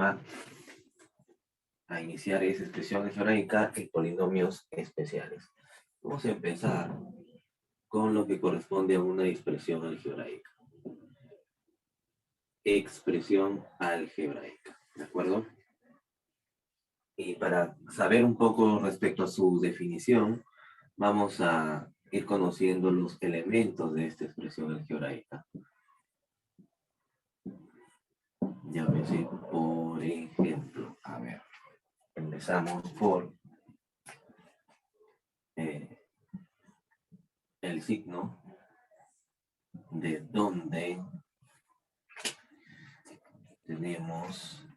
llama a iniciar esa expresión algebraica en polinomios especiales. Vamos a empezar con lo que corresponde a una expresión algebraica. Expresión algebraica, ¿de acuerdo? Y para saber un poco respecto a su definición, vamos a ir conociendo los elementos de esta expresión algebraica. Ya ves, por ejemplo, a ver, empezamos por el signo de donde tenemos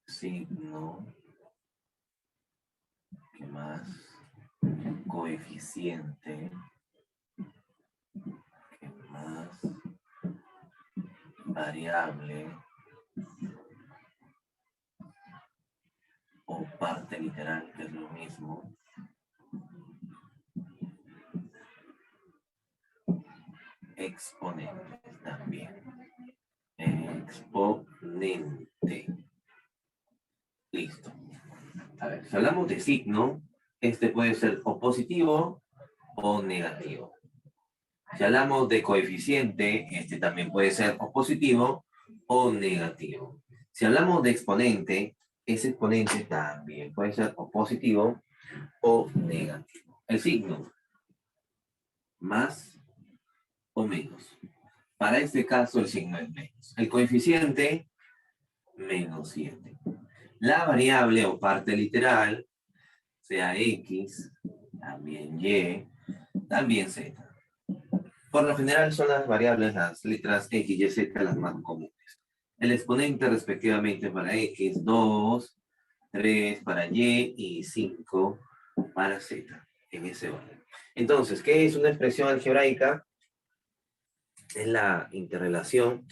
signo, ¿qué más? Coeficiente, ¿qué más? Variable o parte literal, que es lo mismo. Exponente también. Exponente. Listo. A ver, si hablamos de signo, este puede ser o positivo o negativo. Si hablamos de coeficiente, este también puede ser o positivo o negativo. Si hablamos de exponente, ese exponente también puede ser o positivo o negativo. El signo, más o menos. Para este caso el signo es menos. El coeficiente, menos 7. La variable o parte literal, sea X, también Y, también Z. Por lo general son las variables, las letras X, Y, Z las más comunes. El exponente respectivamente para X, 2, 3 para Y y 5 para Z, en ese orden. Entonces, ¿qué es una expresión algebraica? Es la interrelación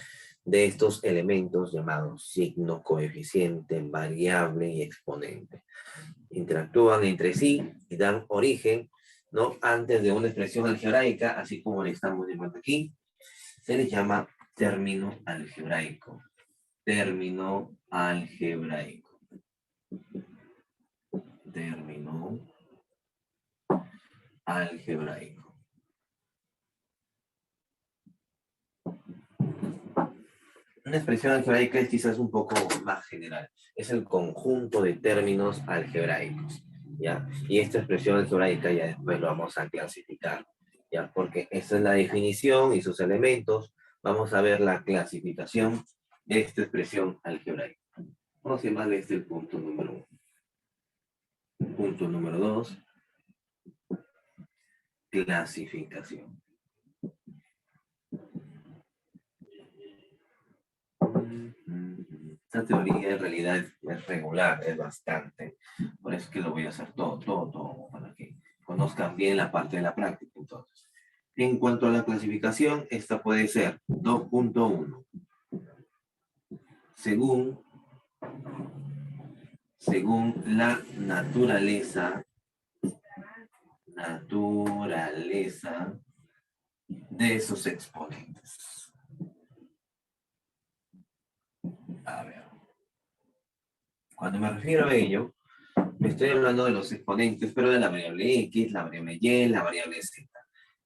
de estos elementos llamados signo, coeficiente, variable y exponente. Interactúan entre sí y dan origen, ¿no? Antes de una expresión algebraica, así como le estamos llamando aquí, se le llama término algebraico. Término algebraico. Término algebraico. Una expresión algebraica es quizás un poco más general. Es el conjunto de términos algebraicos, ¿ya? Y esta expresión algebraica ya después lo vamos a clasificar, ¿ya? Porque esta es la definición y sus elementos. Vamos a ver la clasificación de esta expresión algebraica. Vamos a llamarle este el punto número 1. Punto número 2. Clasificación. Esta teoría en realidad es regular, es bastante. Por eso es que lo voy a hacer todo, para que conozcan bien la parte de la práctica. Entonces, en cuanto a la clasificación, esta puede ser 2.1. Según la naturaleza de sus exponentes. A ver. Cuando me refiero a ello, me estoy hablando de los exponentes, pero de la variable X, la variable Y, la variable Z.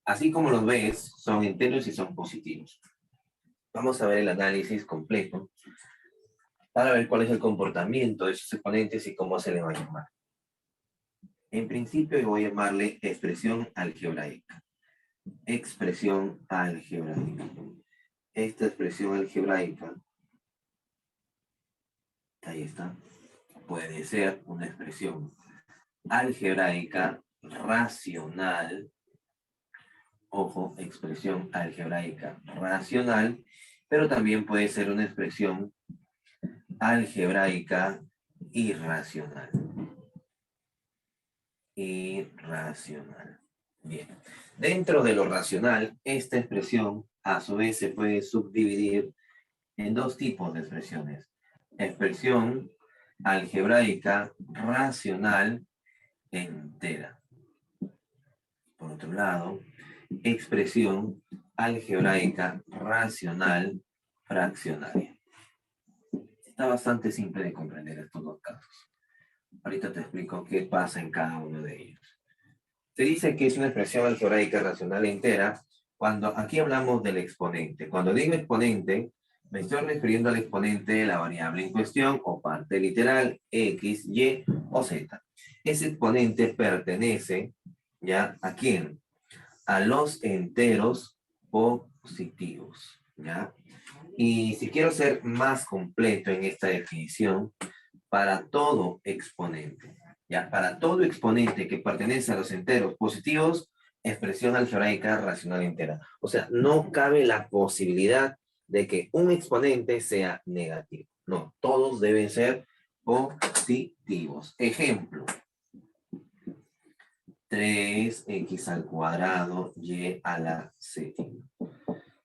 Así como los ves, son enteros y son positivos. Vamos a ver el análisis completo para ver cuál es el comportamiento de sus exponentes y cómo se le va a llamar. En principio, yo voy a llamarle expresión algebraica. Expresión algebraica. Esta expresión algebraica, ahí está, puede ser una expresión algebraica racional. Ojo, expresión algebraica racional, pero también puede ser una expresión algebraica irracional. Irracional. Bien. Dentro de lo racional, esta expresión a su vez se puede subdividir en dos tipos de expresiones. Expresión algebraica racional entera. Por otro lado, expresión algebraica racional fraccionaria. Está bastante simple de comprender estos dos casos. Ahorita te explico qué pasa en cada uno de ellos. Se dice que es una expresión algebraica racional entera cuando aquí hablamos del exponente. Cuando digo exponente, me estoy refiriendo al exponente de la variable en cuestión o parte literal x, y o z. Ese exponente pertenece, ¿ya? ¿A quién? A los enteros positivos, ¿ya? Y si quiero ser más completo en esta definición, para todo exponente, ¿ya? Para todo exponente que pertenece a los enteros positivos, expresión algebraica racional entera. O sea, no cabe la posibilidad de que un exponente sea negativo. No, todos deben ser positivos. Ejemplo, 3x al cuadrado y a la séptima,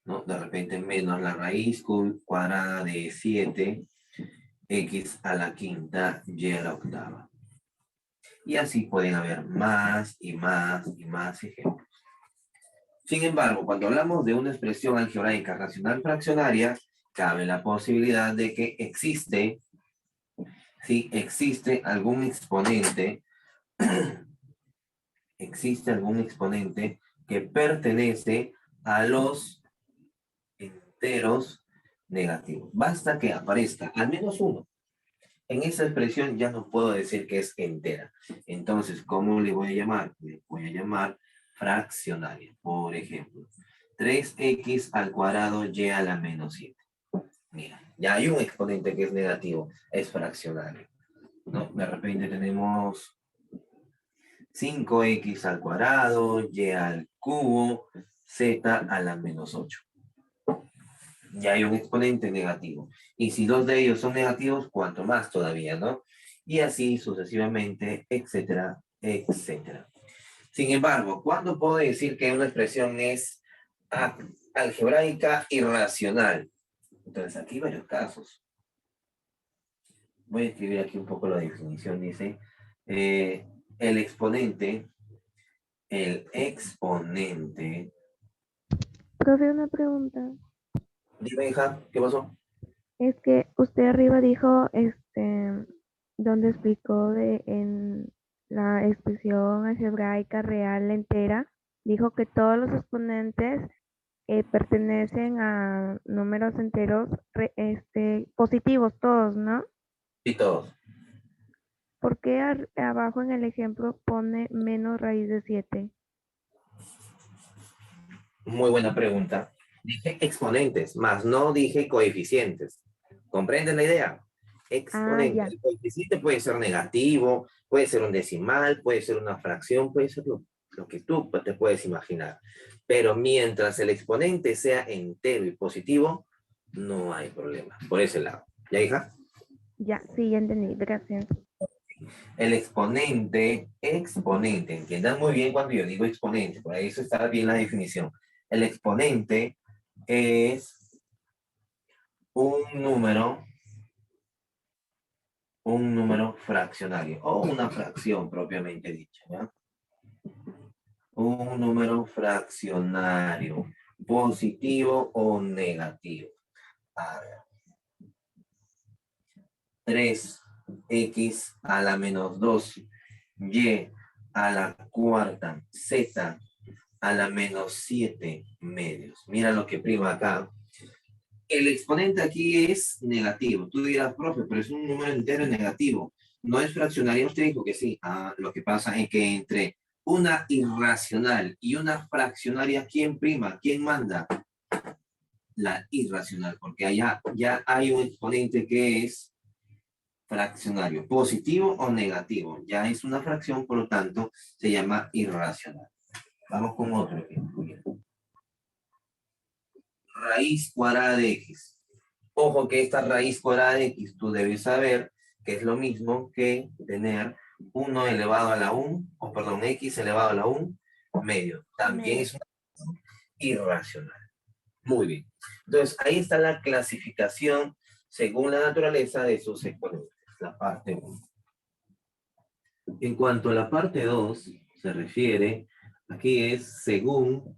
¿no? De repente menos la raíz cuadrada de 7, x a la quinta y a la octava. Y así pueden haber más y más y más ejemplos. Sin embargo, cuando hablamos de una expresión algebraica racional fraccionaria, cabe la posibilidad de que existe, si existe algún exponente, que pertenece a los enteros negativos. Basta que aparezca al menos uno. En esa expresión ya no puedo decir que es entera. Entonces, ¿cómo le voy a llamar? Le voy a llamar fraccionaria. Por ejemplo, 3x al cuadrado y a la menos 7. Mira, ya hay un exponente que es negativo, es fraccionario, ¿no? De repente tenemos 5x al cuadrado y al cubo, z a la menos 8. Ya hay un exponente negativo. Y si dos de ellos son negativos, cuanto más todavía, ¿no? Y así sucesivamente, etcétera, etcétera. Sin embargo, ¿cuándo puedo decir que una expresión es algebraica irracional? Entonces, aquí hay varios casos. Voy a escribir aquí un poco la definición. Dice, el exponente, Profe, una pregunta. Dime, hija, ¿qué pasó? Es que usted arriba dijo, donde explicó en la expresión algebraica real entera, dijo que todos los exponentes pertenecen a números enteros positivos, todos, ¿no? Sí, todos. ¿Por qué abajo en el ejemplo pone menos raíz de 7? Muy buena pregunta. Dije exponentes, más no dije coeficientes. ¿Comprenden la idea? Ah, Exponente. ya, El coeficiente puede ser negativo, puede ser un decimal, puede ser una fracción, puede ser lo que tú te puedes imaginar. Pero mientras el exponente sea entero y positivo, no hay problema. Por ese lado. ¿Ya, hija? ya, sí, ya entendí, gracias. El exponente, entiendan muy bien cuando yo digo exponente, por ahí eso está bien la definición. El exponente es un número fraccionario, o una fracción propiamente dicha, ¿ya? Un número fraccionario, positivo o negativo. A ver, 3x a la menos 2, y a la cuarta, z a la menos 7 medios. Mira lo que prima acá. El exponente aquí es negativo. Tú dirás, profe, pero es un número entero negativo. No es fraccionario. Usted dijo que sí. Lo que pasa es que entre una irracional y una fraccionaria, ¿quién prima? ¿Quién manda? La irracional, porque allá ya hay un exponente que es fraccionario, positivo o negativo. Ya es una fracción, por lo tanto, se llama irracional. Vamos con otro ejemplo. Raíz cuadrada de x. Ojo que esta raíz cuadrada de x tú debes saber que es lo mismo que tener 1 elevado a la 1, o perdón, x elevado a la 1 medio. También Medio. es una irracional. Muy bien. Entonces, ahí está la clasificación según la naturaleza de sus exponentes, la parte 1. En cuanto a la parte 2, se refiere, aquí es según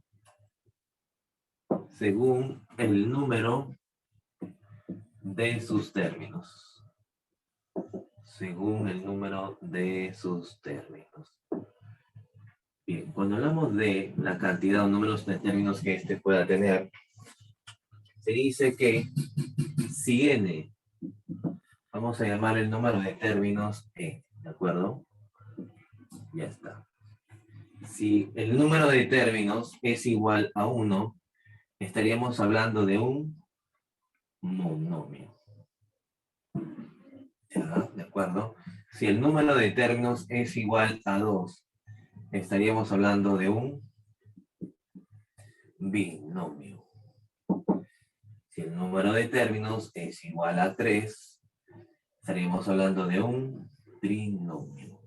el número de sus términos. Según el número de sus términos. Bien, cuando hablamos de la cantidad o números de términos que éste pueda tener, se dice que si n, vamos a llamar el número de términos e, ¿de acuerdo? Ya está. Si el número de términos es igual a 1, estaríamos hablando de un monomio. ¿Ya? ¿De acuerdo? Si el número de términos es igual a 2, estaríamos hablando de un binomio. Si el número de términos es igual a 3, estaríamos hablando de un trinomio.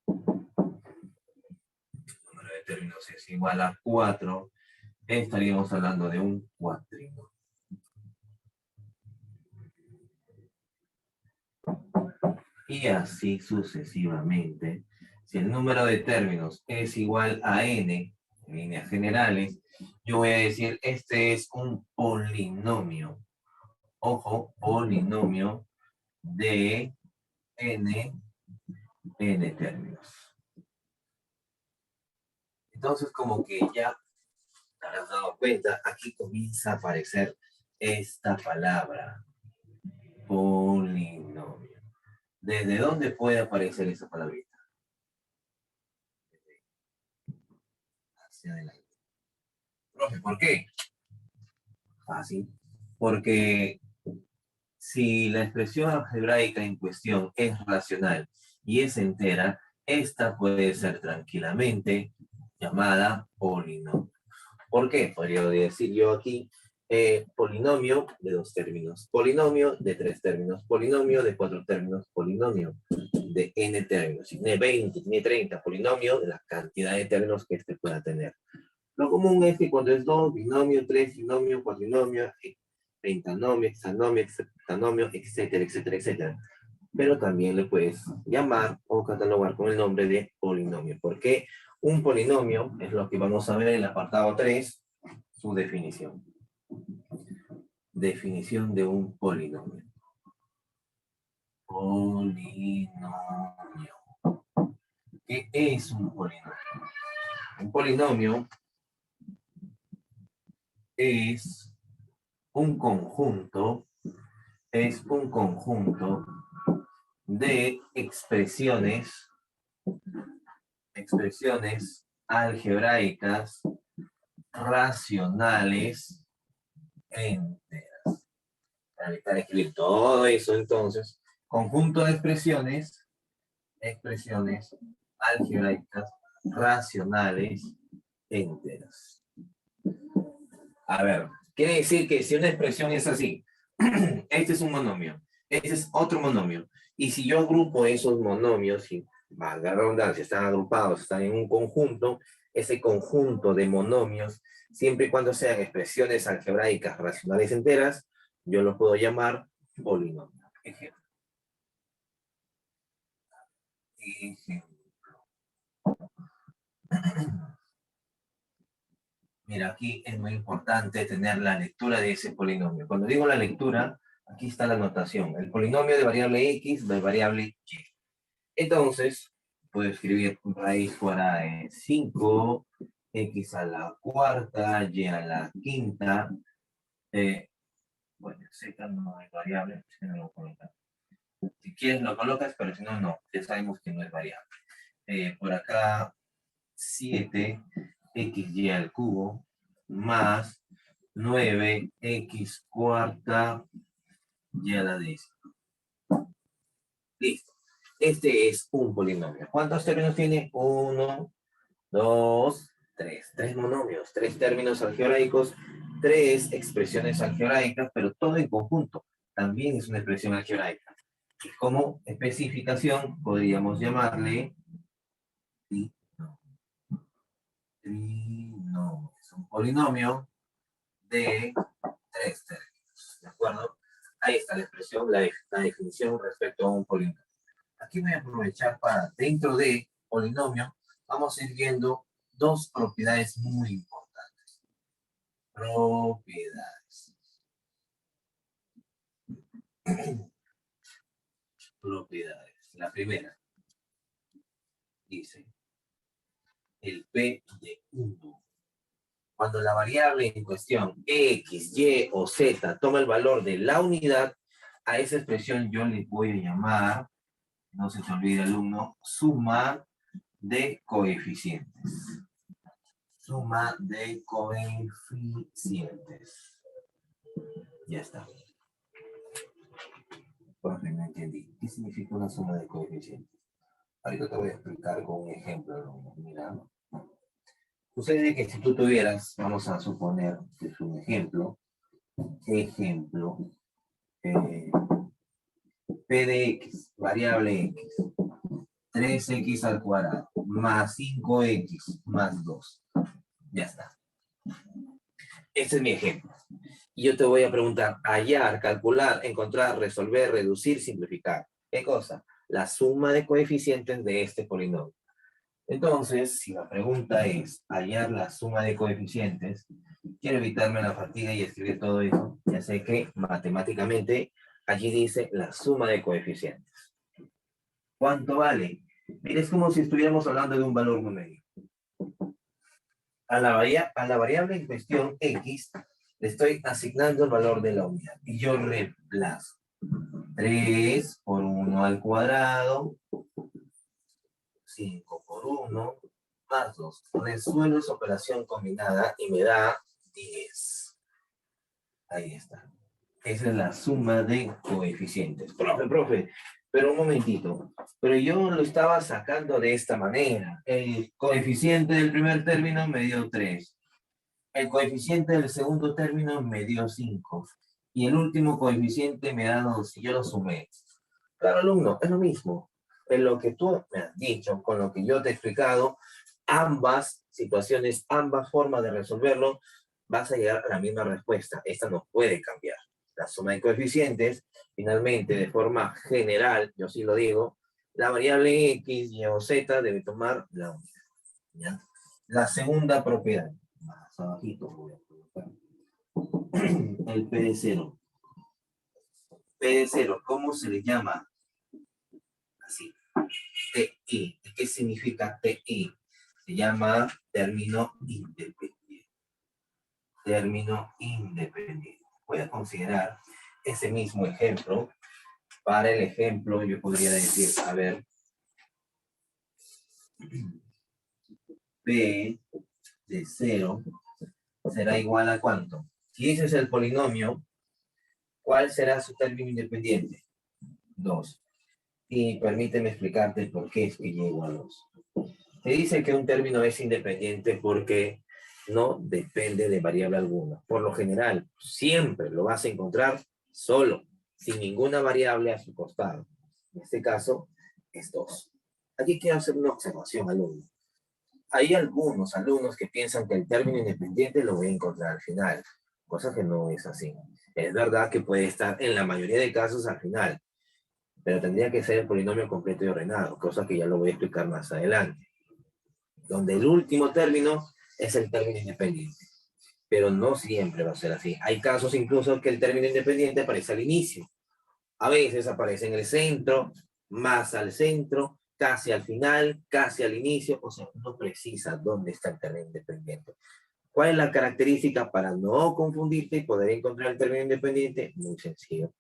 Si el número de términos es igual a 4, estaríamos hablando de un cuatrinomio. Y así sucesivamente. Si el número de términos es igual a n, en líneas generales, yo voy a decir, este es un polinomio. Ojo, polinomio de n términos. Entonces, como que ya te habrás dado cuenta, aquí comienza a aparecer esta palabra, polinomio. ¿Desde dónde puede aparecer esa palabrita? Hacia adelante. Profe, ¿por qué? Fácil. Porque si la expresión algebraica en cuestión es racional y es entera, esta puede ser tranquilamente llamada polinomio. ¿Por qué? Podría decir yo aquí polinomio de 2 términos, polinomio de 3 términos, polinomio de 4 términos, polinomio de n términos. Si tiene 20, tiene 30, polinomio de la cantidad de términos que este pueda tener. Lo común es que cuando es 2, binomio, 3, binomio, cuatrinomio, pentanomio, hexanomio, hexanomio, etcétera, etcétera, etcétera. Pero también le puedes llamar o catalogar con el nombre de polinomio. ¿Por qué? Un polinomio es lo que vamos a ver en el apartado 3, su definición. Definición de un polinomio. Polinomio. ¿Qué es un polinomio? Un polinomio es un conjunto de expresiones algebraicas racionales enteras. Para evitar escribir todo eso, entonces, conjunto de expresiones algebraicas racionales enteras. A ver, quiere decir que si una expresión es así, este es un monomio, este es otro monomio, y si yo agrupo esos monomios, y valga la redundancia, están agrupados, están en un conjunto, ese conjunto de monomios, siempre y cuando sean expresiones algebraicas racionales enteras, yo lo puedo llamar polinomio. Ejemplo. Mira, aquí es muy importante tener la lectura de ese polinomio. Cuando digo la lectura, aquí está la notación. El polinomio de variable x de variable y. Entonces, puedo escribir raíz cuadrada de 5, x a la cuarta, y a la quinta. Bueno, z no es variable, si no lo colocan. Si quieres lo colocas, pero si no, no. Ya sabemos que no es variable. Por acá, 7, xy al cubo, más 9x cuarta y a la décima. Listo. Este es un polinomio. ¿Cuántos términos tiene? 1, 2, 3. 3 monomios, 3 términos algebraicos, 3 expresiones algebraicas, pero todo en conjunto. También es una expresión algebraica. Y como especificación podríamos llamarle trinomio. Es un polinomio de 3 términos. ¿De acuerdo? Ahí está la expresión, la definición respecto a un polinomio. Aquí voy a aprovechar para, dentro de polinomio, vamos a ir viendo dos propiedades muy importantes. Propiedades. Propiedades. La primera dice el P de 1. Cuando la variable en cuestión X, Y o Z toma el valor de la unidad, a esa expresión yo le voy a llamar, no se te olvide alumno, suma de coeficientes. Suma de coeficientes. Ya está. Profe, no entendí. ¿Qué significa una suma de coeficientes? Ahorita te voy a explicar con un ejemplo, alumno. Mira. Sucede que si tú tuvieras, vamos a suponer que es un ejemplo, P de X, variable X, 3X al cuadrado, más 5X, más 2. Ya está. Este es mi ejemplo. Y yo te voy a preguntar, hallar, calcular, encontrar, resolver, reducir, simplificar. ¿Qué cosa? La suma de coeficientes de este polinomio. Entonces, si la pregunta es hallar la suma de coeficientes, quiero evitarme la fatiga y escribir todo eso. Ya sé que matemáticamente allí dice la suma de coeficientes. ¿Cuánto vale? Mira, es como si estuviéramos hablando de un valor numérico. A la variable en cuestión X le estoy asignando el valor de la unidad. Y yo reemplazo 3 por 1 al cuadrado, 5 por 1, más 2. Resuelvo esa operación combinada y me da 10. Ahí está. Esa es la suma de coeficientes. Profe, pero un momentito. Pero yo lo estaba sacando de esta manera. El coeficiente del primer término me dio 3. El coeficiente del segundo término me dio 5. Y el último coeficiente me da 2. Y yo lo sumé. Claro, alumno, es lo mismo. En lo que tú me has dicho, con lo que yo te he explicado, ambas situaciones, ambas formas de resolverlo, vas a llegar a la misma respuesta. Esta no puede cambiar. La suma de coeficientes, finalmente, de forma general, yo sí lo digo, la variable X, Y o Z debe tomar la unidad. ¿Ya? La segunda propiedad, más abajito voy a colocar, el P de 0. P de 0, ¿cómo se le llama? Así, TI. ¿Qué significa TI? Se llama término independiente. Término independiente. Voy a considerar ese mismo ejemplo. Para el ejemplo, yo podría decir, a ver, P de 0 será igual a ¿cuánto? Si ese es el polinomio, ¿cuál será su término independiente? 2. Y permíteme explicarte por qué es que llego a 2. Se dice que un término es independiente porque no depende de variable alguna. Por lo general, siempre lo vas a encontrar solo, sin ninguna variable a su costado. En este caso, es 2. Aquí quiero hacer una observación, alumno. Hay algunos alumnos que piensan que el término independiente lo voy a encontrar al final, cosa que no es así. Es verdad que puede estar en la mayoría de casos al final, pero tendría que ser el polinomio completo y ordenado, cosa que ya lo voy a explicar más adelante. Donde el último término es el término independiente. Pero no siempre va a ser así. Hay casos incluso que el término independiente aparece al inicio. A veces aparece en el centro, más al centro, casi al final, casi al inicio. O sea, no precisa dónde está el término independiente. ¿Cuál es la característica para no confundirte y poder encontrar el término independiente? Muy sencillo.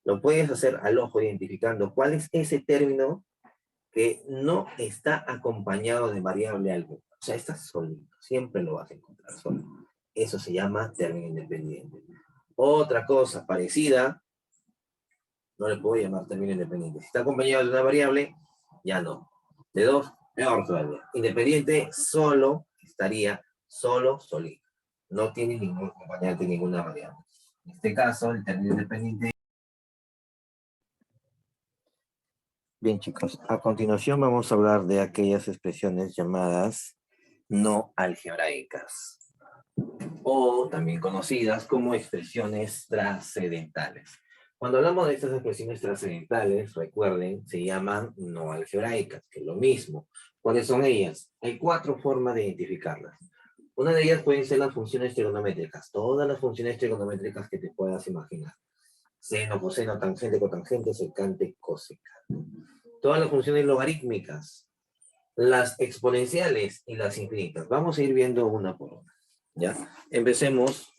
Lo puedes hacer al ojo identificando cuál es ese término que no está acompañado de variable alguna. O sea, está solito, siempre lo vas a encontrar solo. Eso se llama término independiente. Otra cosa parecida, no le puedo llamar término independiente. Si está acompañado de una variable, ya no. De 2, peor todavía. Independiente solo estaría solo, solito. No tiene ningún acompañante, ninguna variable. En este caso, el término independiente. Bien, chicos, a continuación vamos a hablar de aquellas expresiones llamadas no algebraicas, o también conocidas como expresiones trascendentales. Cuando hablamos de estas expresiones trascendentales, recuerden, se llaman no algebraicas, que es lo mismo. ¿Cuáles son ellas? Hay 4 formas de identificarlas. Una de ellas pueden ser las funciones trigonométricas, todas las funciones trigonométricas que te puedas imaginar. Seno, coseno, tangente, cotangente, secante, cosecante. Todas las funciones logarítmicas, las exponenciales y las infinitas. Vamos a ir viendo una por una. ¿Ya? Empecemos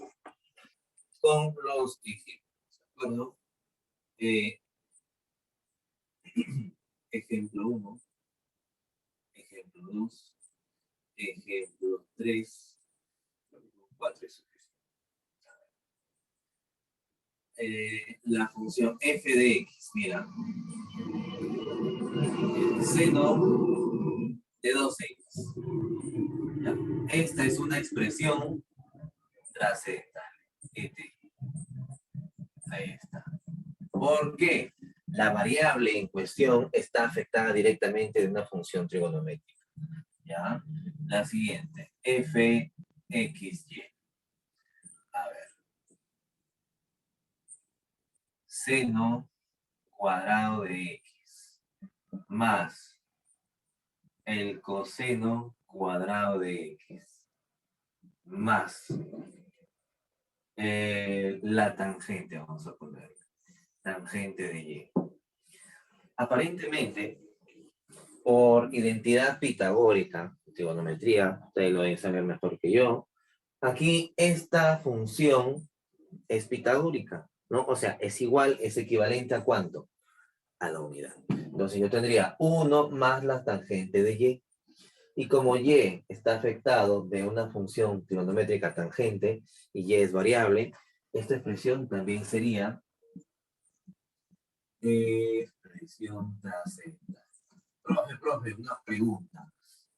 con los ejemplos. ¿De acuerdo? Ejemplo 1, ejemplo 2, ejemplo 3, 4 y suficiente. La función f de x, mira, el seno de 2x. ¿Ya? Esta es una expresión trascendental. Ahí está. ¿Por qué? La variable en cuestión está afectada directamente de una función trigonométrica. ¿Ya? La siguiente, f, x, y. A ver. Seno cuadrado de x más el coseno cuadrado de x más la tangente, vamos a poner, tangente de y. Aparentemente, por identidad pitagórica, trigonometría, ustedes lo deben saber mejor que yo, aquí esta función es pitagórica, ¿no? O sea, es igual, es equivalente a ¿cuánto? A la unidad. Entonces yo tendría 1 más la tangente de y. Y como y está afectado de una función trigonométrica tangente y y es variable, esta expresión también sería expresión trascendental. Profe, una pregunta.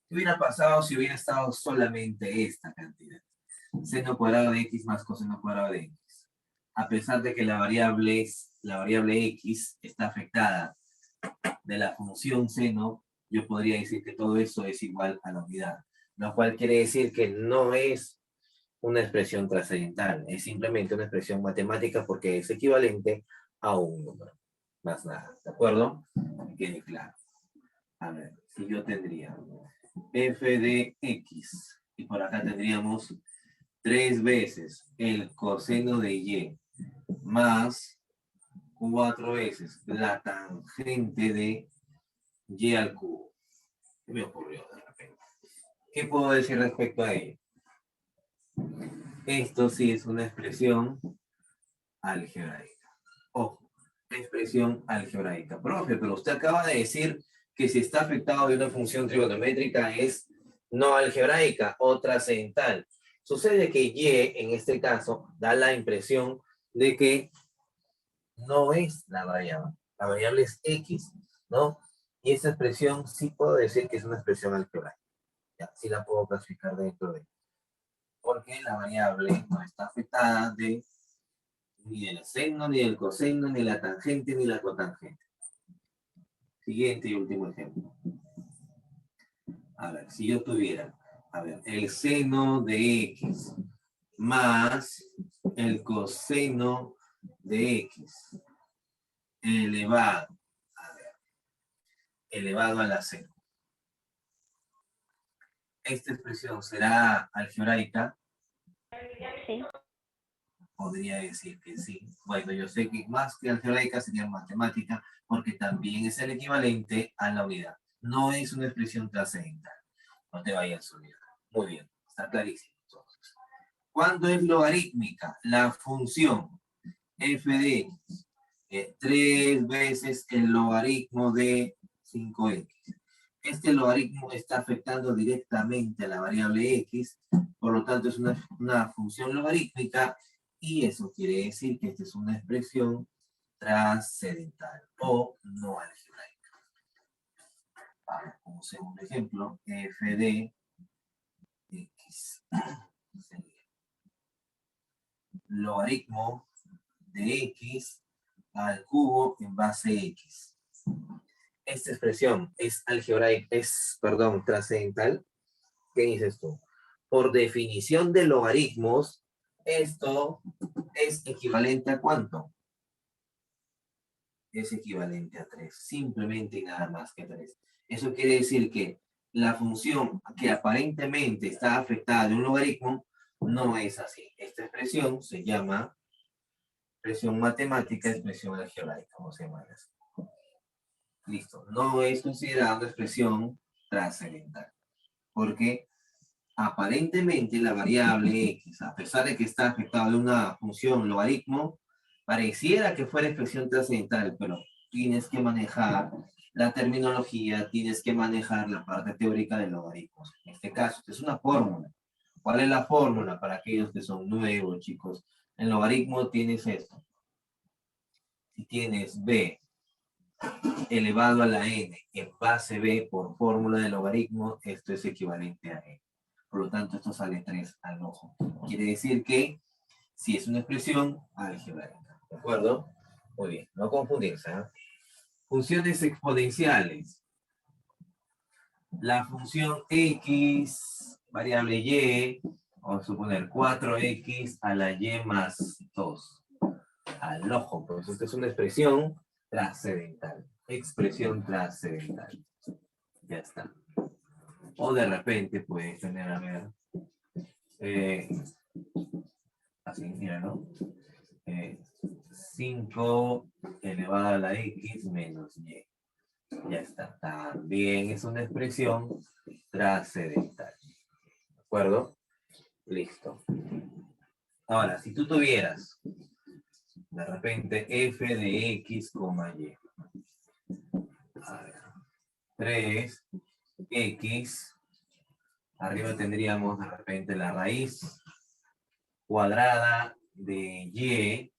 ¿Qué hubiera pasado si hubiera estado solamente esta cantidad? Seno cuadrado de x más coseno cuadrado de x. A pesar de que la variable x está afectada de la función seno, yo podría decir que todo eso es igual a la unidad, lo cual quiere decir que no es una expresión trascendental, es simplemente una expresión matemática porque es equivalente a un número, más nada, ¿de acuerdo? Que quede claro. A ver, si yo tendría f de x, y por acá tendríamos 3 veces el coseno de y, más 4 veces la tangente de y al cubo. ¿Qué me ocurrió de repente? ¿Qué puedo decir respecto a ello? Esto sí es una expresión algebraica. Ojo, expresión algebraica. Profe, pero usted acaba de decir que si está afectado de una función trigonométrica es no algebraica o trascendental. Sucede que y, en este caso, da la impresión de que no es la variable es x, ¿no? Y esa expresión sí puedo decir que es una expresión algebraica. Ya, sí la puedo clasificar dentro de. Porque la variable no está afectada ni del seno, ni del coseno, ni la tangente, ni la cotangente. Siguiente y último ejemplo. A ver, si yo tuviera, a ver, el seno de x más el coseno de x elevado, a ver, elevado a la seno. Esta expresión será algebraica. Sí. Podría decir que sí. Bueno, yo sé que más que algebraica sería matemática, porque también es el equivalente a la unidad. No es una expresión trascendental. No te vayas a olvidar. Muy bien, está clarísimo. Entonces, ¿cuándo es logarítmica? La función f de x, 3 veces el logaritmo de 5x. Este logaritmo está afectando directamente a la variable x, por lo tanto es una función logarítmica, y eso quiere decir que esta es una expresión trascendental o no algebraica. Vamos, como segundo ejemplo, f de x. Logaritmo de x al cubo en base x. Esta expresión es algebraica, trascendental. ¿Qué dices tú? Por definición de logaritmos, esto es equivalente a ¿cuánto? Es equivalente a 3, simplemente y nada más que 3. Eso quiere decir que la función que aparentemente está afectada de un logaritmo no es así. Esta expresión se llama expresión matemática, expresión algebraica, vamos a llamarla así. Listo. No es considerada una expresión trascendental. Porque aparentemente la variable x, a pesar de que está afectada de una función logaritmo, pareciera que fuera expresión trascendental, pero tienes que manejar la terminología, tienes que manejar la parte teórica del logaritmo. En este caso, es una fórmula. ¿Cuál es la fórmula para aquellos que son nuevos, chicos? En logaritmo tienes esto. Si tienes b elevado a la n en base b por fórmula de logaritmo, esto es equivalente a n. Por lo tanto, esto sale 3 al ojo. Quiere decir que si es una expresión algebraica. ¿De acuerdo? Muy bien, no confundirse. ¿Eh? Funciones exponenciales. La función x, variable y, vamos a suponer 4x a la y más 2. Al ojo, pues esto es una expresión trascendental. Expresión trascendental. Ya está. O de repente puedes tener, a ver, así, mira, ¿no? 5 elevado a la x menos y. Ya está. También es una expresión trascendental. ¿De acuerdo? Listo. Ahora, si tú tuvieras de repente f de x, y. A ver. 3x. Arriba tendríamos de repente la raíz cuadrada de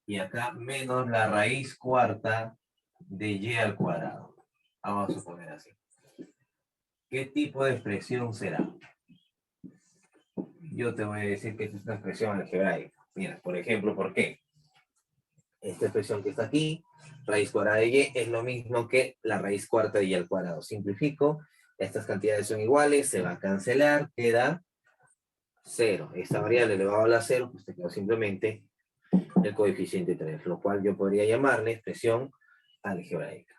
y acá menos la raíz cuarta de y al cuadrado. Vamos a suponer así. ¿Qué tipo de expresión será? Yo te voy a decir que es una expresión algebraica. Mira, por ejemplo, ¿por qué? Esta expresión que está aquí, raíz cuadrada de y, es lo mismo que la raíz cuarta de y al cuadrado. Simplifico, estas cantidades son iguales, se va a cancelar, queda 0. Esta variable elevado a la 0, pues te queda simplemente el coeficiente 3, lo cual yo podría llamarle expresión algebraica.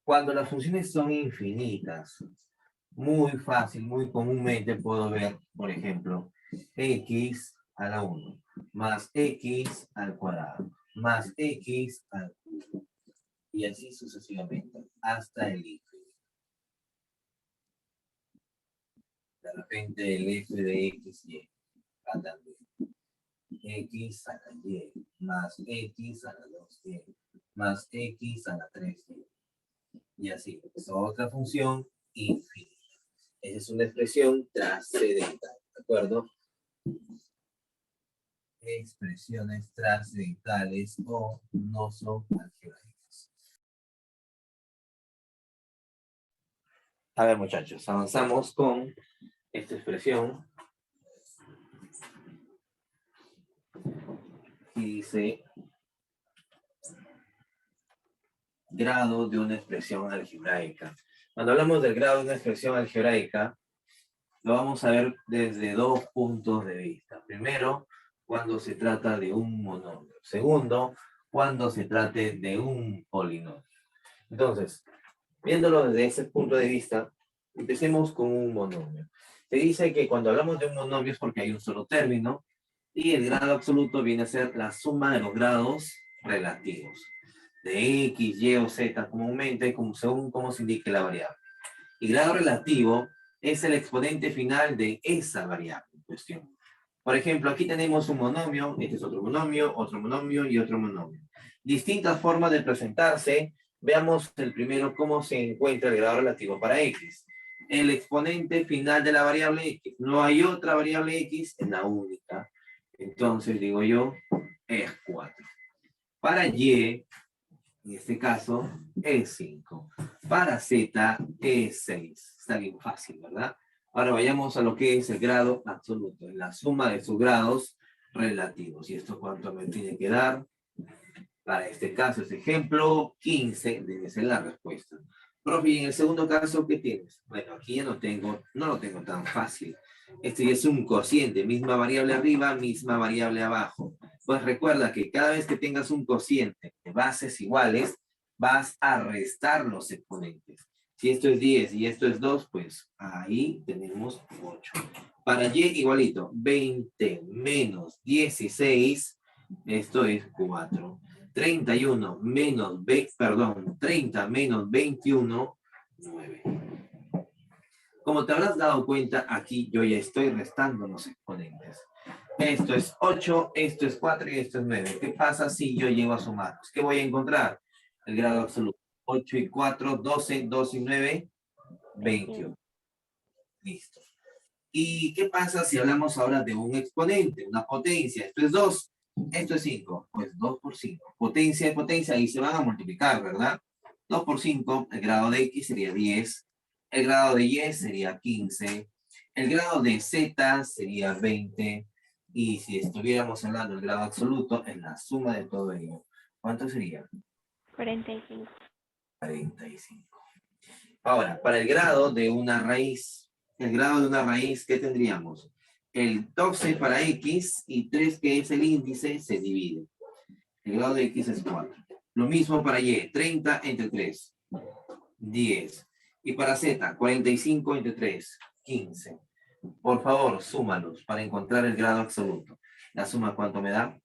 Cuando las funciones son infinitas, muy fácil, muy comúnmente puedo ver, por ejemplo, x a la 1 más x al cuadrado más x al cubo y así sucesivamente hasta el infinito. De repente el f de x y va también. X a la y más x a la 2y más x a la 3y. Y así, es otra función infinita. Esa es una expresión trascendental, ¿de acuerdo? Expresiones trascendentales o no son algebraicas. A ver, muchachos, avanzamos con esta expresión. Y dice grado de una expresión algebraica. Cuando hablamos del grado de una expresión algebraica, lo vamos a ver desde dos puntos de vista. Primero, cuando se trata de un monomio. Segundo, cuando se trate de un polinomio. Entonces, viéndolo desde ese punto de vista, empecemos con un monomio. Se dice que cuando hablamos de un monomio es porque hay un solo término y el grado absoluto viene a ser la suma de los grados relativos de x, y o z comúnmente según cómo se indique la variable. Y grado relativo es el exponente final de esa variable en cuestión. Por ejemplo, aquí tenemos un monomio, este es otro monomio y otro monomio. Distintas formas de presentarse. Veamos el primero, cómo se encuentra el grado relativo para x. El exponente final de la variable x. No hay otra variable x, es la única. Entonces, digo yo, es 4. Para y, en este caso, es 5. Para z, es 6. Está bien fácil, ¿verdad? Ahora vayamos a lo que es el grado absoluto, la suma de sus grados relativos. ¿Y esto cuánto me tiene que dar? Para este caso, este ejemplo, 15 debe ser la respuesta. Profe, y en el segundo caso, ¿qué tienes? Bueno, aquí ya no lo tengo tan fácil. Este ya es un cociente, misma variable arriba, misma variable abajo. Pues recuerda que cada vez que tengas un cociente de bases iguales, vas a restar los exponentes. Si esto es 10 y esto es 2, pues ahí tenemos 8. Para y igualito, 20 menos 16 Esto es 4. 31 menos 30 menos 21, 9. Como te habrás dado cuenta, aquí yo ya estoy restando los exponentes. Esto es 8, esto es 4 y esto es 9. ¿Qué pasa si yo llego a sumarlos? ¿Qué voy a encontrar? El grado absoluto. 8 y 4, 12, 2 y 9, 21. Listo. ¿Y qué pasa si hablamos ahora de un exponente, una potencia? Esto es 2, esto es 5. Pues 2 por 5. Potencia de potencia, ahí se van a multiplicar, ¿verdad? 2 por 5, el grado de X sería 10. El grado de Y sería 15. El grado de Z sería 20. Y si estuviéramos hablando del grado absoluto, es la suma de todo ello. ¿Cuánto sería? 45. 45. Ahora, para el grado de una raíz, ¿qué tendríamos? El 12 para X y 3, que es el índice, se divide. El grado de X es 4. Lo mismo para Y, 30 entre 3, 10. Y para Z, 45 entre 3, 15. Por favor, súmalos para encontrar el grado absoluto. ¿La suma cuánto me da?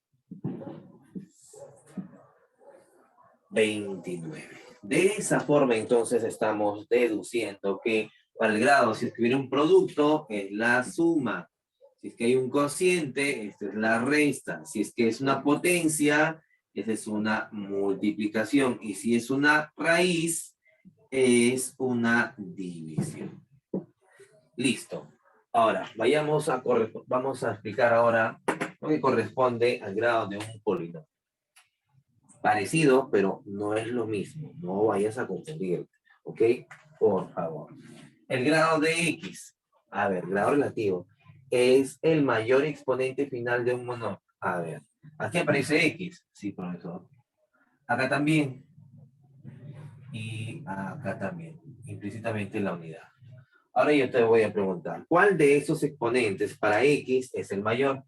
29. De esa forma, entonces, estamos deduciendo que para el grado, si escribir un producto, es la suma. Si es que hay un cociente, esta es la resta. Si es que es una potencia, esa es una multiplicación. Y si es una raíz, es una división. Listo. Ahora, vamos a explicar ahora lo que corresponde al grado de un polinomio. Parecido, pero no es lo mismo. No vayas a confundirte. ¿Ok? Por favor. El grado de X. A ver, grado relativo. Es el mayor exponente final de un monomio. A ver. Aquí aparece X. Sí, profesor. Acá también. Y acá también. Implícitamente la unidad. Ahora yo te voy a preguntar. ¿Cuál de esos exponentes para X es el mayor?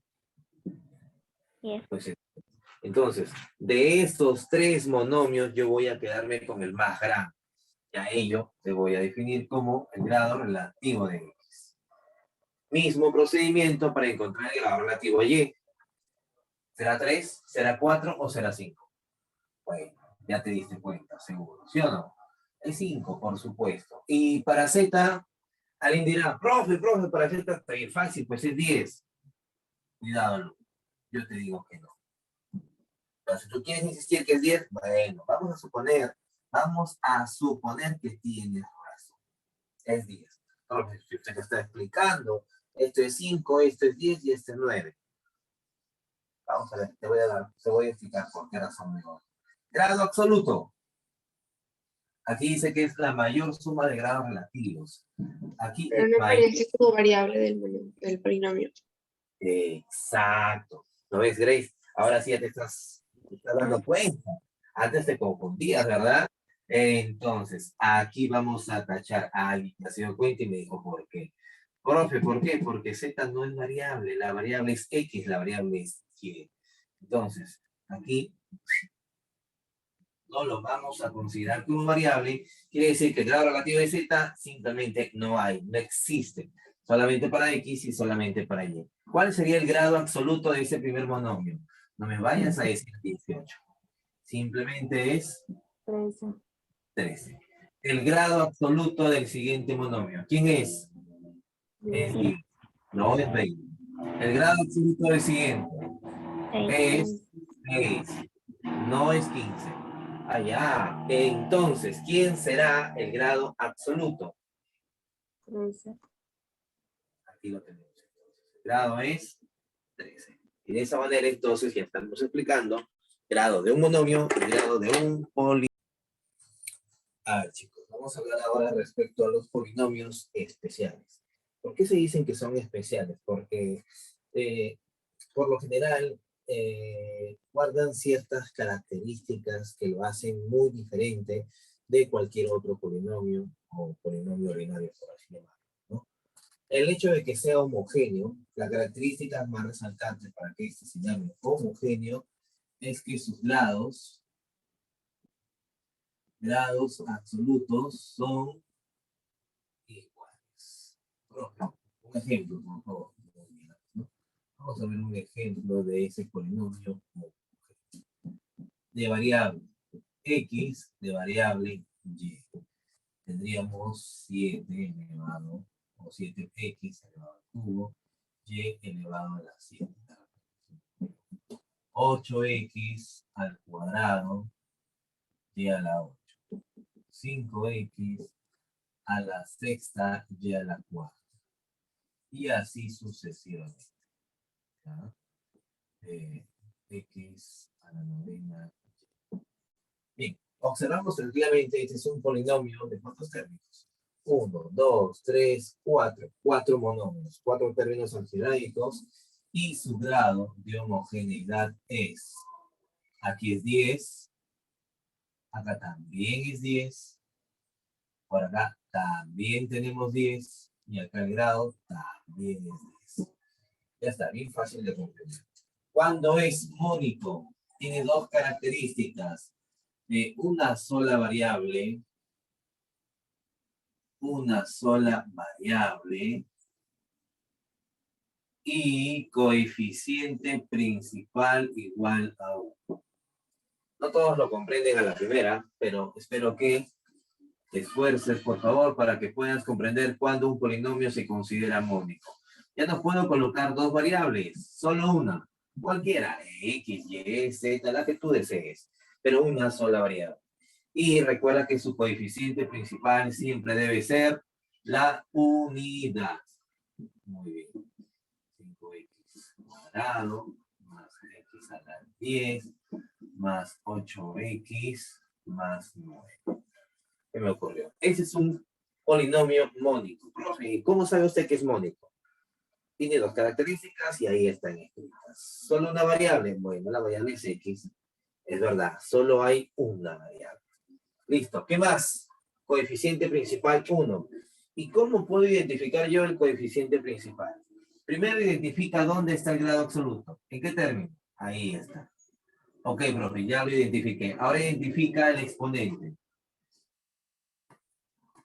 Yes. Pues entonces, de estos tres monomios, yo voy a quedarme con el más grande. Y a ello te voy a definir como el grado relativo de X. Mismo procedimiento para encontrar el grado relativo de Y. ¿Será 3, será 4 o será 5? Bueno, ya te diste cuenta, seguro. ¿Sí o no? Es 5, por supuesto. Y para Z, alguien dirá, profe, para Z está bien fácil, pues es 10. Cuidado, yo te digo que no. Pero si tú quieres insistir que es 10, bueno, vamos a suponer que tienes razón. Es 10. Entonces, si usted te está explicando, esto es 5, esto es 10 y esto es 9. Vamos a ver, te voy a explicar por qué razón mejor. Grado absoluto. Aquí dice que es la mayor suma de grados relativos. Aquí Pero el no mayor. aparece como variable del polinomio. Exacto. ¿Lo ves, Grace? Ahora sí ya te estás dando cuenta. Antes te confundías, ¿verdad? Entonces, aquí vamos a tachar a alguien que se dio cuenta y me dijo, ¿por qué? Profe, ¿por qué? Porque Z no es variable, la variable es X, la variable es Y. Entonces, aquí no lo vamos a considerar como variable, quiere decir que el grado relativo de Z simplemente no hay, no existe. Solamente para X y solamente para Y. ¿Cuál sería el grado absoluto de ese primer monomio? No me vayas a decir 18. Simplemente es 13. 13. El grado absoluto del siguiente monomio. ¿Quién es? Es 10. No es 20. El grado absoluto del siguiente es 6. No es 15. Allá. Entonces, ¿quién será el grado absoluto? 13. Aquí lo tenemos. El grado es 13. Y de esa manera, entonces, ya estamos explicando grado de un monomio y grado de un polinomio. A ver, chicos, vamos a hablar ahora respecto a los polinomios especiales. ¿Por qué se dicen que son especiales? Porque, por lo general, guardan ciertas características que lo hacen muy diferente de cualquier otro polinomio o polinomio ordinario, por así llamarlo, ¿no? El hecho de que sea homogéneo, la característica más resaltante para que este se llame homogéneo es que sus grados absolutos son iguales. Un ejemplo, por favor. ¿No? Vamos a ver un ejemplo de ese polinomio de variable x, de variable y. Tendríamos 7 elevado, o 7x elevado al cubo, y elevado a la 7. 8x al cuadrado, y a la 8. 5x a la sexta, y a la cuarta. Y así sucesivamente. ¿Ya? X a la novena. Bien, observamos sencillamente, este es un polinomio de cuántos términos. 1, 2, 3, 4. 4 monomios, 4 términos algebraicos. Y su grado de homogeneidad es, aquí es 10, acá también es 10, por acá también tenemos 10, y acá el grado también es 10. Ya está, bien fácil de comprender. Cuando es mónico, tiene dos características. De una sola variable, y coeficiente principal igual a 1. No todos lo comprenden a la primera, pero espero que te esfuerces, por favor, para que puedas comprender cuándo un polinomio se considera mónico. Ya no puedo colocar dos variables, solo una, cualquiera, x, y, z, la que tú desees, pero una sola variable. Y recuerda que su coeficiente principal siempre debe ser la unidad. Muy bien. 5x cuadrado más x a la 10 más 8x más 9. ¿Qué me ocurrió? Ese es un polinomio mónico. Profe, ¿cómo sabe usted que es mónico? Tiene dos características y ahí están escritas. ¿Solo una variable? Bueno, la variable es x. Es verdad, solo hay una variable. Listo, ¿qué más? Coeficiente principal 1. ¿Y cómo puedo identificar yo el coeficiente principal? Primero identifica dónde está el grado absoluto. ¿En qué término? Ahí está. Ok, profe, ya lo identifiqué. Ahora identifica el exponente.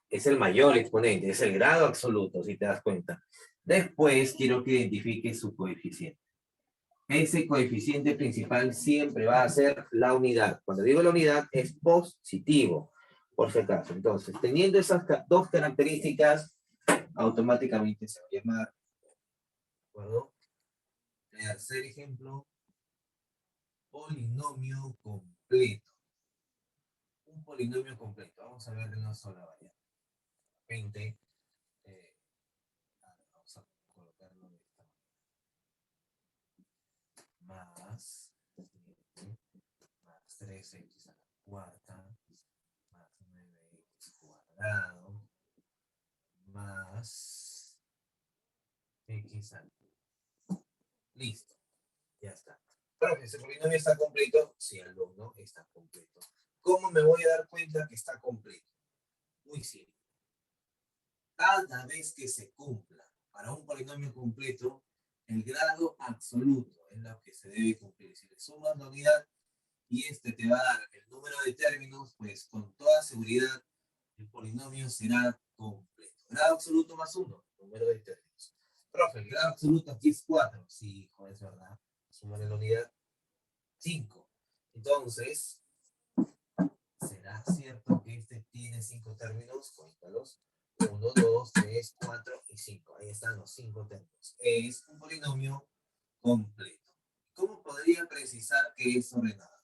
Es el mayor exponente, es el grado absoluto, si te das cuenta. Después quiero que identifique su coeficiente. Ese coeficiente principal siempre va a ser la unidad. Cuando digo la unidad es positivo, por si acaso. Entonces, teniendo esas dos características, automáticamente se va a llamar. ¿De acuerdo? Tercer ejemplo, polinomio completo. Un polinomio completo. Vamos a ver de una sola variable. 20. Vamos a colocarlo de esta manera. Más 3x a la cuarta, más 9x cuadrado, más x al cubo. Listo, ya está. Profe, ¿ese polinomio está completo? Sí, alumno, está completo. ¿Cómo me voy a dar cuenta que está completo? Muy simple. Cada vez que se cumpla para un polinomio completo, el grado absoluto es lo que se debe cumplir. Si le sumas la unidad y este te va a dar el número de términos, pues con toda seguridad el polinomio será completo. Grado absoluto más 1, número de términos. Profe, el grado absoluto aquí es 4. Sí, hijo, es verdad. Súmale la unidad 5. Entonces, ¿será cierto que este tiene 5 términos? Cuéntalos. 1, 2, 3, 4 y 5. Ahí están los 5 términos. Es un polinomio completo. ¿Cómo podría precisar que es ordenado?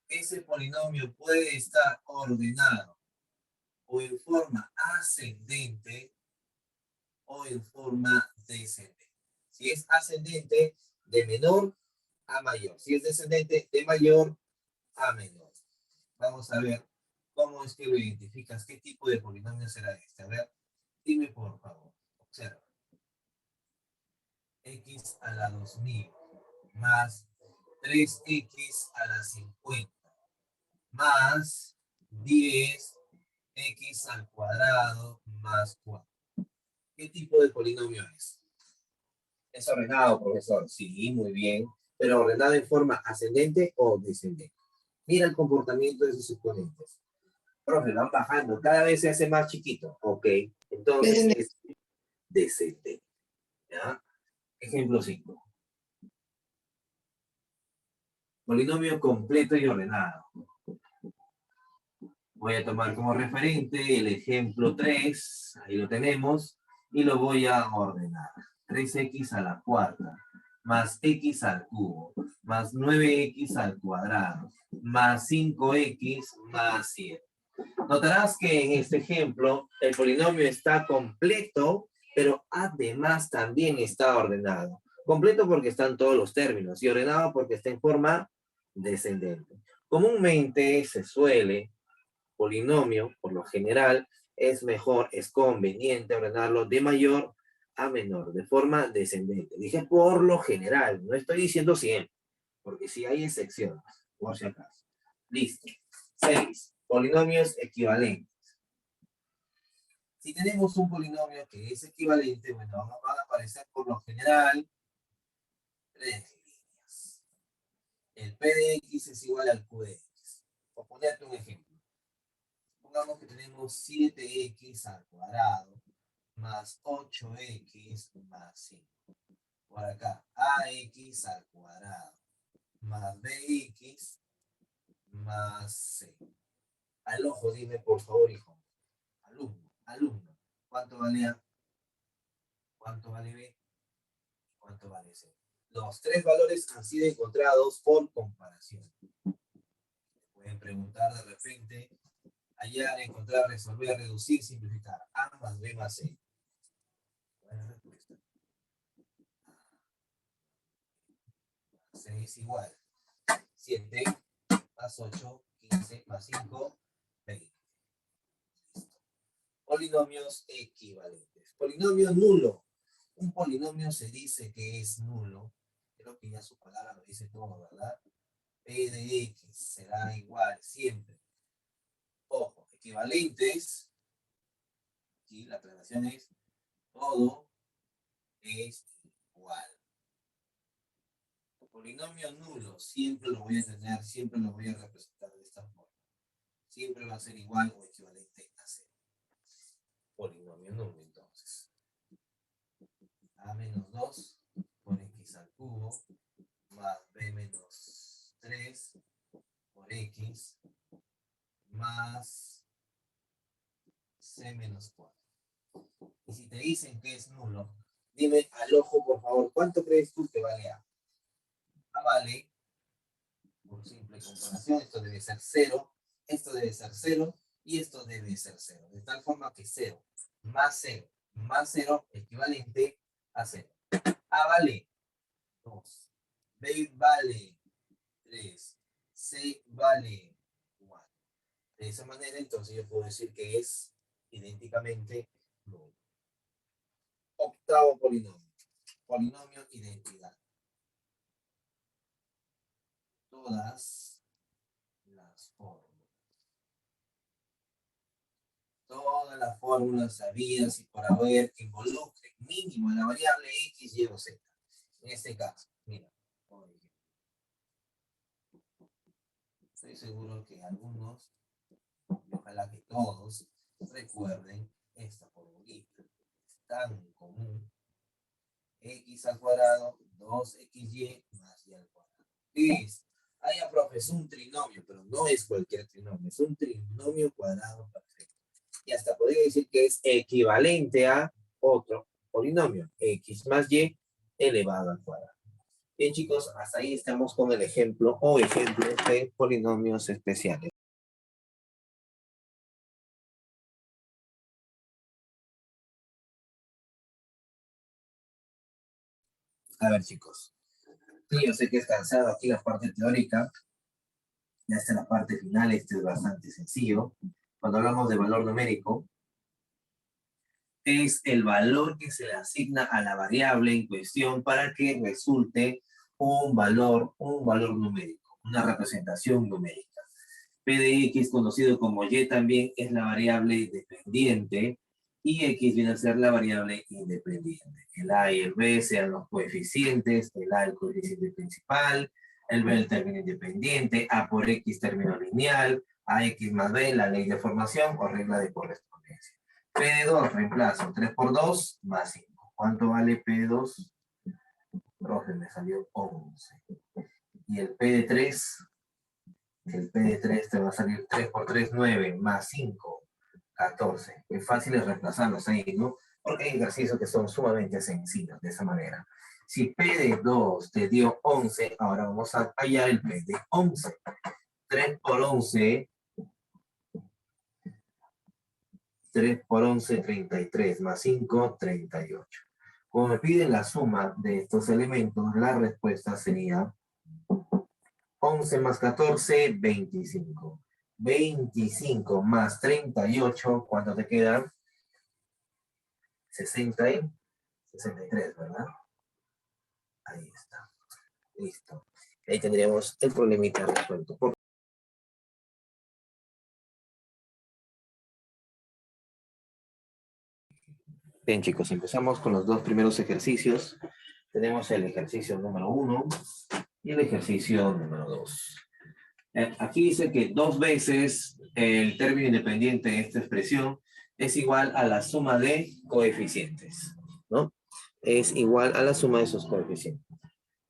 Ese polinomio puede estar ordenado o en forma ascendente o en forma descendente. Si es ascendente, de menor a mayor. Si es descendente, de mayor a menor. Vamos a ver cómo es que lo identificas. ¿Qué tipo de polinomio será este? A ver, dime por favor. Observa. X a la 2000 más 3x a la 50 más 10x al cuadrado más 4. ¿Qué tipo de polinomio es? ¿Es ordenado, profesor? Sí, muy bien. Pero ordenado en forma ascendente o descendente. Mira el comportamiento de sus exponentes. Profe, van bajando. Cada vez se hace más chiquito. Ok. Entonces es descendente. ¿Ya? Ejemplo 5. Polinomio completo y ordenado. Voy a tomar como referente el ejemplo 3, ahí lo tenemos, y lo voy a ordenar. 3x a la cuarta, más x al cubo, más 9x al cuadrado, más 5x más 7. Notarás que en este ejemplo el polinomio está completo, pero además también está ordenado. Completo porque están todos los términos y ordenado porque está en forma descendente. Comúnmente se suele, polinomio, por lo general, es mejor, es conveniente ordenarlo de mayor a menor, de forma descendente. Dije por lo general, no estoy diciendo siempre, porque si hay excepciones, por si acaso. Listo. 6. Polinomios equivalentes. Si tenemos un polinomio que es equivalente, bueno, van a aparecer por lo general 3 líneas. El P de X es igual al Q de X. Por ponerte un ejemplo. Pongamos que tenemos 7x al cuadrado más 8x más 5. Por acá, ax al cuadrado más bx más c. Al ojo, dime por favor, hijo. Alumno. ¿Cuánto vale A? ¿Cuánto vale B? ¿Cuánto vale C? Los tres valores han sido encontrados por comparación. Pueden preguntar de repente, hallar, encontrar, resolver, reducir, simplificar. A más B más C. Buena respuesta. C es igual. 7 más 8, 15 más 5, 20. Listo. Polinomios equivalentes. Polinomio nulo. Un polinomio se dice que es nulo. Creo que ya su palabra lo dice todo, ¿verdad? P de X será igual siempre. Ojo, equivalentes. Aquí la aclaración es todo es igual. El polinomio nulo siempre lo voy a tener, siempre lo voy a representar de esta forma. Siempre va a ser igual o equivalente a 0. Polinomio nulo, entonces. A menos 2 por x al cubo más b menos 3 por x más c menos 4. Y si te dicen que es nulo, dime al ojo, por favor, ¿cuánto crees tú que vale A? A vale, por simple comparación, esto debe ser 0, esto debe ser 0 y esto debe ser 0. De tal forma que 0 más 0 equivalente a 0. A vale 2, B vale 3, C vale 4. De esa manera, entonces yo puedo decir que es idénticamente nulo. Octavo polinomio. Polinomio identidad. Todas las fórmulas. Todas las fórmulas sabidas y por haber que involucren mínimo la variable X, Y o Z. En este caso, mira. Estoy seguro que algunos, y ojalá que todos, recuerden esta formulita. Es tan común. X al cuadrado, 2xy más y al cuadrado. ¿Qué es? Ya, profe, es un trinomio, pero no es cualquier trinomio, es un trinomio cuadrado perfecto. Y hasta podría decir que es equivalente a otro polinomio, x más y elevado al cuadrado. Bien, chicos, hasta ahí estamos con el ejemplo o ejemplos de polinomios especiales. A ver, chicos. Sí, yo sé que es cansado aquí la parte teórica. Ya está la parte final, este es bastante sencillo. Cuando hablamos de valor numérico, es el valor que se le asigna a la variable en cuestión para que resulte un valor numérico, una representación numérica. P de X, conocido como Y, también es la variable dependiente y X viene a ser la variable independiente. El A y el B sean los coeficientes, el A el coeficiente principal, el B el término independiente, A por X término lineal, AX más B la ley de formación o regla de correspondencia. P de 2, reemplazo, 3 por 2 más 5. ¿Cuánto vale P de 2? Profe, me salió 11. Y el P de 3, te va a salir 3 por 3, 9, más 5, 14. Es fácil de reemplazarlos ahí, ¿no? Porque hay ejercicios que son sumamente sencillos de esa manera. Si P de 2 te dio 11, ahora vamos a hallar el P de 11. 3 por 11, 33, más 5, 38. Como me piden la suma de estos elementos, la respuesta sería 11 más 14, 25. 25 más 38, ¿cuánto te queda? 63, ¿verdad? Ahí está. Listo. Ahí tendríamos el problemita resuelto. Bien, chicos, empezamos con los dos primeros ejercicios. Tenemos el ejercicio número 1 y el ejercicio número 2. Aquí dice que 2 veces el término independiente de esta expresión es igual a la suma de coeficientes, ¿no? Es igual a la suma de esos coeficientes.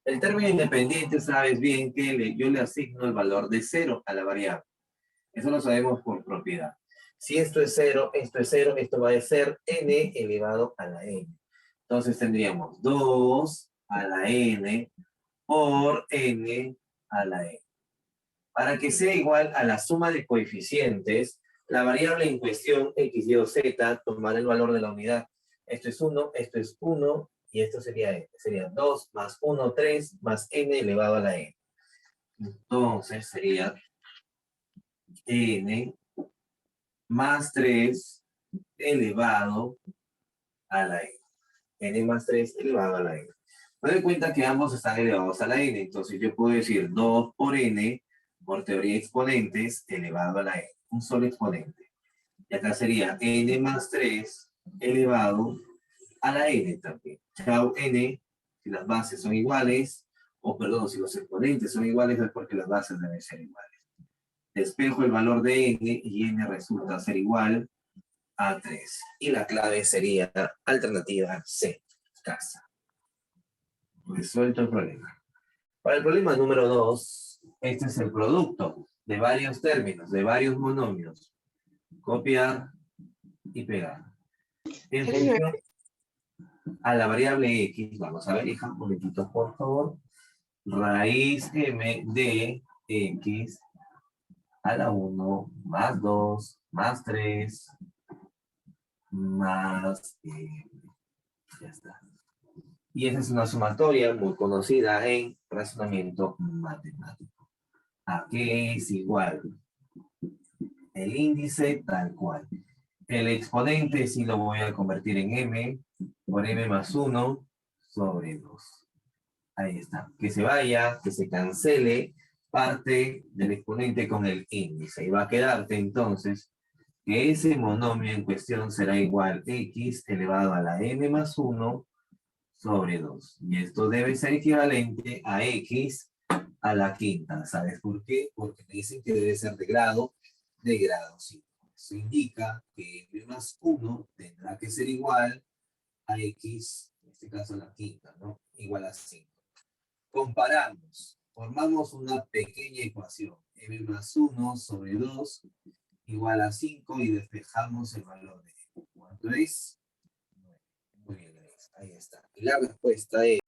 El término independiente, sabes bien que yo le asigno el valor de 0 a la variable. Eso lo sabemos por propiedad. Si esto es 0, esto es 0, esto va a ser n elevado a la n. Entonces tendríamos 2 a la n por n a la n. Para que sea igual a la suma de coeficientes, la variable en cuestión, x, y o, z, tomará el valor de la unidad. Esto es 1, esto es 1, y esto sería n. Sería 2 más 1, 3, más n elevado a la n. Entonces sería n más 3 elevado a la n. N más 3 elevado a la n. Me doy cuenta que ambos están elevados a la n, entonces yo puedo decir 2 por n, por teoría de exponentes, elevado a la n. Un solo exponente. Y acá sería n más 3 elevado a la n también. Chao n, si las bases son iguales, o perdón, si los exponentes son iguales es porque las bases deben ser iguales. Despejo el valor de n y n resulta ser igual a 3. Y la clave sería alternativa C, casa. Resuelto el problema. Para el problema número 2, este es el producto de varios términos, de varios monomios. Copiar y pegar. En función a la variable x, vamos a ver, hija, un momentito, por favor. Raíz m de x a la 1 más 2 más 3 más ya está. Y esa es una sumatoria muy conocida en razonamiento matemático. ¿A qué es igual? El índice tal cual. El exponente sí lo voy a convertir en m por m más 1 sobre 2. Ahí está. Que se vaya, que se cancele parte del exponente con el índice. Y va a quedarte entonces que ese monomio en cuestión será igual a x elevado a la n más 1 sobre 2. Y esto debe ser equivalente a x a la quinta. ¿Sabes por qué? Porque me dicen que debe ser de grado 5. Eso indica que m más 1 tendrá que ser igual a x, en este caso la quinta, ¿no? Igual a 5. Comparamos. Formamos una pequeña ecuación. M más 1 sobre 2 igual a 5 y despejamos el valor de m. ¿Cuánto es? Muy bien, ahí está. Y la respuesta es